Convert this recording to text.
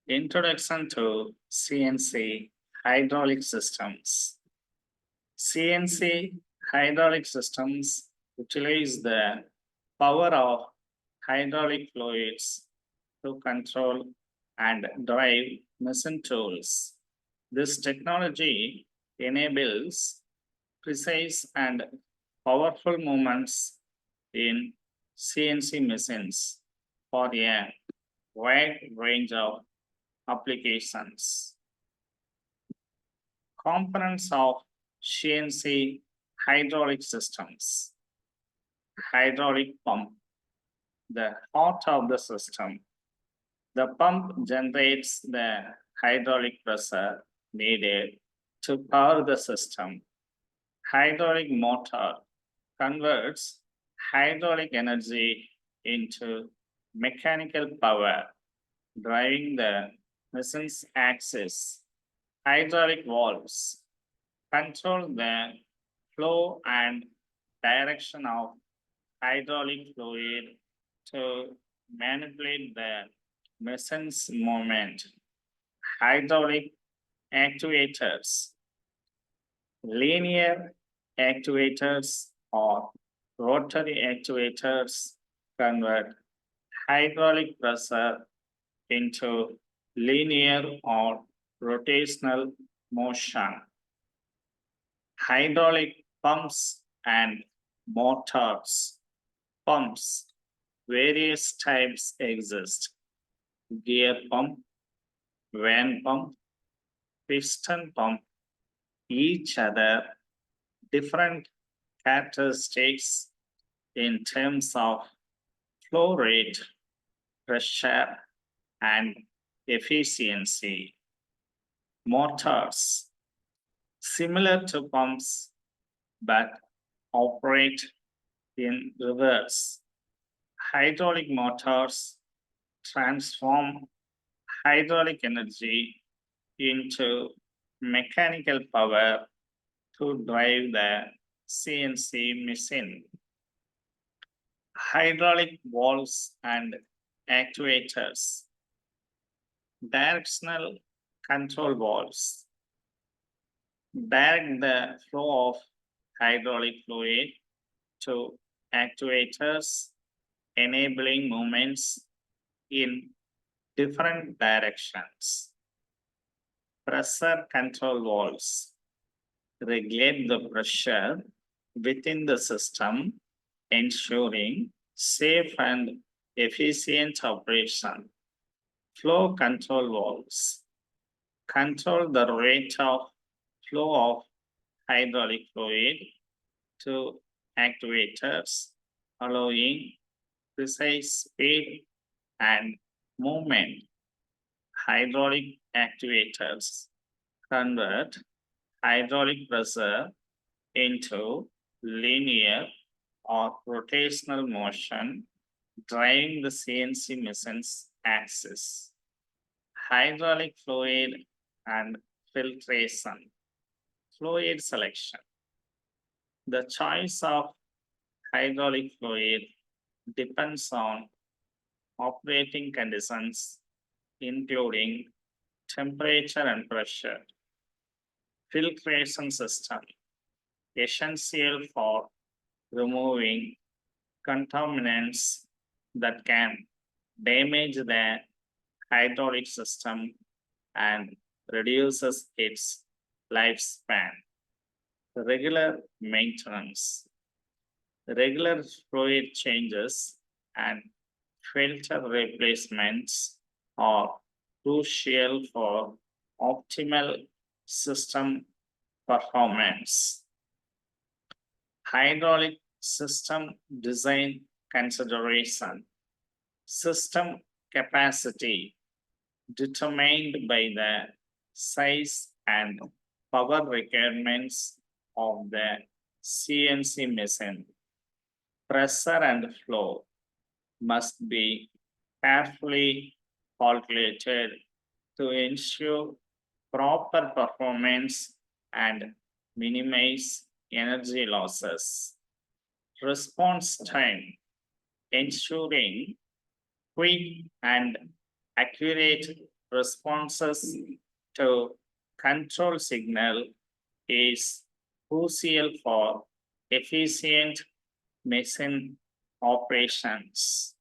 Introduction to CNC hydraulic systems. CNC hydraulic systems utilize the power of hydraulic fluids to control and drive machine tools. This technology enables precise and powerful movements in CNC machines for a wide range of applications. Components of CNC hydraulic systems. Hydraulic pump, the heart of the system. The pump generates the hydraulic pressure needed to power the system. Hydraulic motor converts hydraulic energy into mechanical power, driving the machine's axis. Hydraulic valves control the flow and direction of hydraulic fluid to manipulate the machine's movement. Hydraulic actuators, linear actuators or rotary actuators convert hydraulic pressure into linear or rotational motion. Hydraulic pumps and motors. Pumps, various types exist. Gear pump, van pump, piston pump, each other different characteristics in terms of flow rate, pressure, and efficiency. Motors, similar to pumps, but operate in reverse. Hydraulic motors transform hydraulic energy into mechanical power to drive the CNC machine. Hydraulic valves and actuators. Directional control valves direct the flow of hydraulic fluid to actuators, enabling movements in different directions. Pressure control valves regulate the pressure within the system, ensuring safe and efficient operation. Flow control valves control the rate of flow of hydraulic fluid to actuators, allowing precise speed and movement. Hydraulic actuators convert hydraulic pressure into linear or rotational motion, driving the CNC machine's axis. Hydraulic fluid and filtration. Fluid selection. The choice of hydraulic fluid depends on operating conditions, including temperature and pressure. Filtration system, essential for removing contaminants that can damage the hydraulic system and reduces its lifespan. Regular maintenance. Regular fluid changes and filter replacements are crucial for optimal system performance. Hydraulic system design consideration. System capacity determined by the size and power requirements of the CNC machine. Pressure and flow must be carefully calculated to ensure proper performance and minimize energy losses. Response time, ensuring quick and accurate responses to control signal is crucial for efficient machine operations.